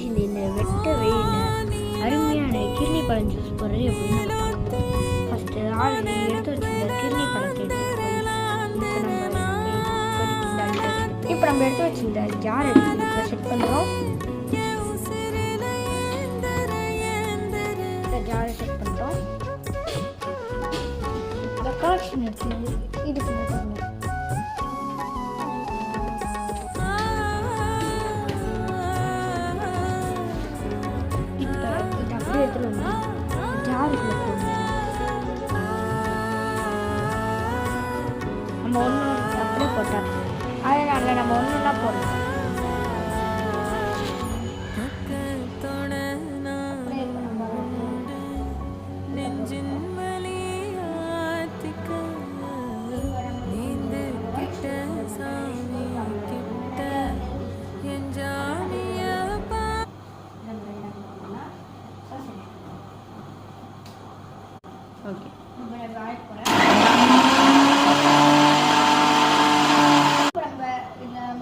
Guys, இந்த வெட்ட வெயில் அருமையான கிர்னி பழம் ஜூஸ் போடுறது எப்படின்னு நம்ம பார்க்க போகிறோம். ஃபஸ்ட்டு ஆல்ரெடி எடுத்து வச்சுருந்த கிர்னி பழத்தை எடுத்துகிட்டு போய் இப்போ நம்ம எடுத்து வச்சுருந்த ஜார் எடுத்து செட் பண்ணுறோம். ஜாரை செட் பண்ணுறோம். இந்த கலெக்ஷன் எடுத்து இதுக்கு எடுத்துட்டு ஜாருக்குள்ள போடணும். நம்ம ஒன்று அப்படியே போட்டோம். அதனால நம்ம ஒன்றுனா போடணும். ஓகே, நம்ம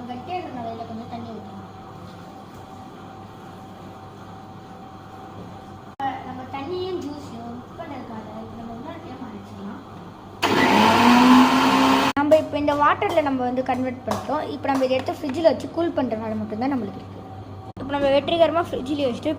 கட்டியாக இருந்த இதில் கொஞ்சம் தண்ணி ஊற்றணும். நம்ம தண்ணியும் ஜூஸையும் மிக்ஸ் பண்ணுறதுக்காக நம்ம இன்னொரு டைம் அரைச்சிக்கலாம். நம்ம இப்போ இந்த வாட்டரில் நம்ம வந்து கன்வெர்ட் பண்ணிட்டோம். இப்போ நம்ம இதை எடுத்து ஃப்ரிட்ஜில் வச்சு கூல் பண்ணுறதுனால மட்டும்தான் நம்மளுக்கு இருக்குது. இப்போ நம்ம வெற்றிகரமாக ஃப்ரிட்ஜில் வச்சுட்டு